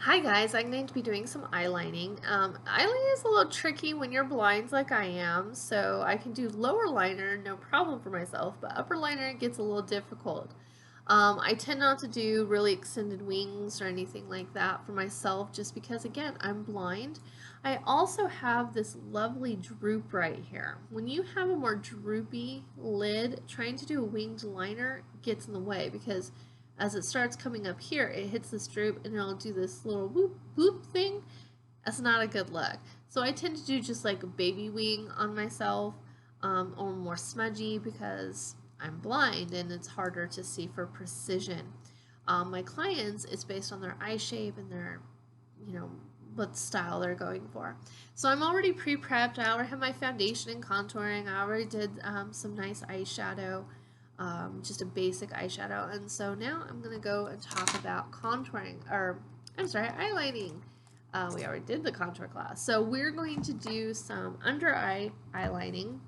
Hi guys, I'm going to be doing some eyelining. Eyelining is a little tricky when you're blind like I am, so I can do lower liner, no problem for myself, but upper liner gets a little difficult. I tend not to do really extended wings or anything like that for myself just because, again, I'm blind. I also have this lovely droop right here. When you have a more droopy lid, trying to do a winged liner gets in the way because as it starts coming up here, it hits this droop and it'll do this little whoop whoop thing. That's not a good look. So I tend to do just like a baby wing on myself, or more smudgy because I'm blind and it's harder to see for precision. My clients, it's based on their eye shape and their, you know, what style they're going for. So I'm already pre-prepped. I already have my foundation and contouring. I already did some nice eyeshadow, just a basic eyeshadow. And so now I'm going to go and talk about contouring, or I'm sorry, eyelining. We already did the contour class. So we're going to do some under eye eyelining.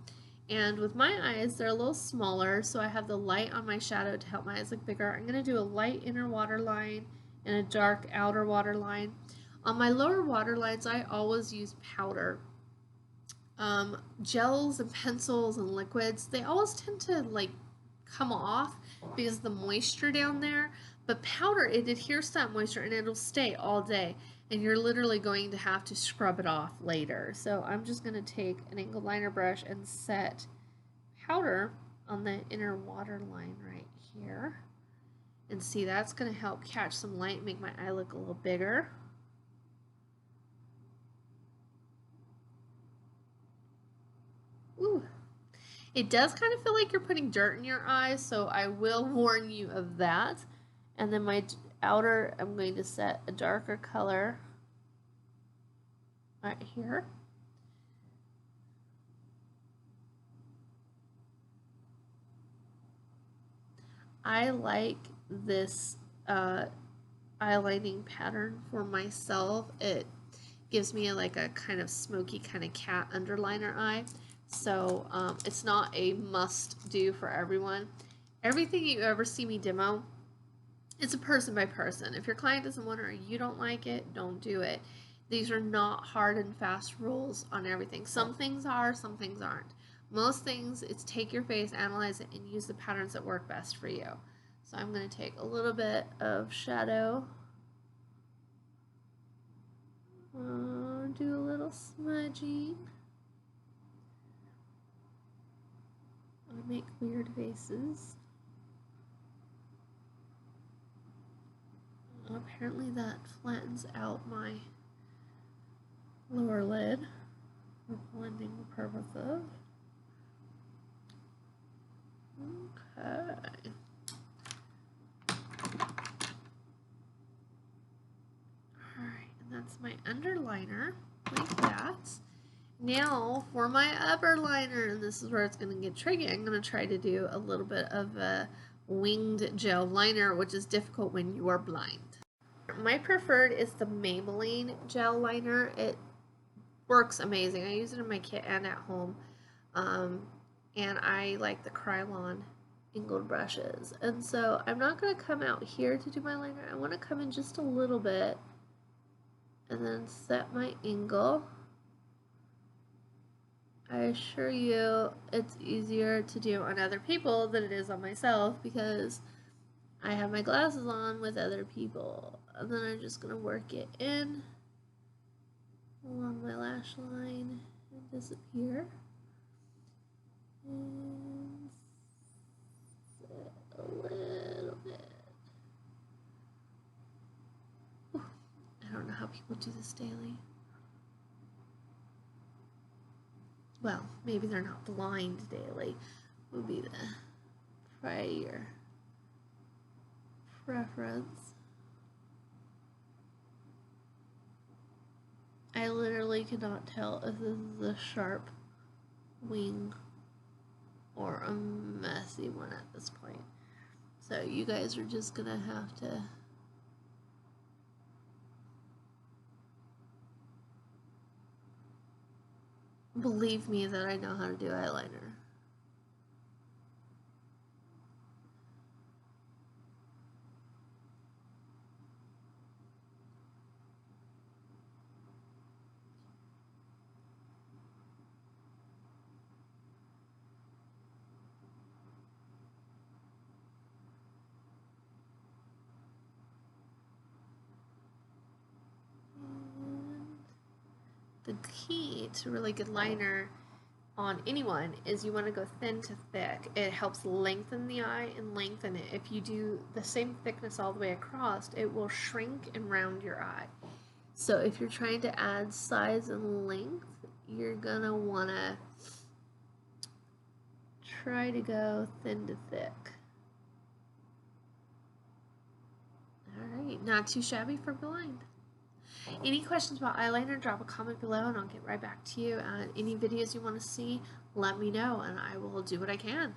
And with my eyes, they're a little smaller, so I have the light on my shadow to help my eyes look bigger. I'm going to do a light inner waterline and a dark outer waterline. On my lower waterlines, I always use powder. Gels and pencils and liquids, they always tend to like come off because of the moisture down there. But powder, it adheres to that moisture and it'll stay all day. And you're literally going to have to scrub it off later. So I'm just going to take an angled liner brush and set powder on the inner waterline right here. And see, that's going to help catch some light, make my eye look a little bigger. Ooh. It does kind of feel like you're putting dirt in your eyes, so I will warn you of that. And then my outer, I'm going to set a darker color right here. I like this eyelining pattern for myself. It gives me like a kind of smoky kind of cat underliner eye. So it's not a must do for everyone. Everything you ever see me demo, it's a person by person. If your client doesn't want it or you don't like it, don't do it. These are not hard and fast rules on everything. Some things are, some things aren't. Most things, it's take your face, analyze it, and use the patterns that work best for you. So I'm going to take a little bit of shadow, do a little smudging. I make weird faces. Apparently that flattens out my lower lid for blending purposes. Okay. Alright, and that's my underliner, like that. Now for my upper liner, and this is where it's going to get tricky. I'm going to try to do a little bit of a winged gel liner, which is difficult when you are blind. My preferred is the Maybelline gel liner. It works amazing. I use it in my kit and at home. And I like the Krylon angled brushes. And so I'm not going to come out here to do my liner. I want to come in just a little bit and then set my angle. I assure you it's easier to do on other people than it is on myself because I have my glasses on with other people. And then I'm just going to work it in along my lash line and disappear. And set a little bit. Ooh, I don't know how people do this daily. Well, maybe they're not blind daily, would be the prior preference. I literally cannot tell if this is a sharp wing or a messy one at this point. So you guys are just gonna have to believe me that I know how to do eyeliner. the key to really good liner on anyone is you want to go thin to thick. It helps lengthen the eye and lengthen it. If you do the same thickness all the way across, it will shrink and round your eye. So if you're trying to add size and length, you're gonna want to try to go thin to thick. Alright, not too shabby for blind. Any questions about eyeliner, drop a comment below and I'll get right back to you. Any videos you want to see, let me know and I will do what I can.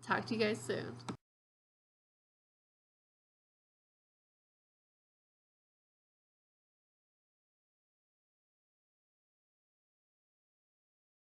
Talk to you guys soon.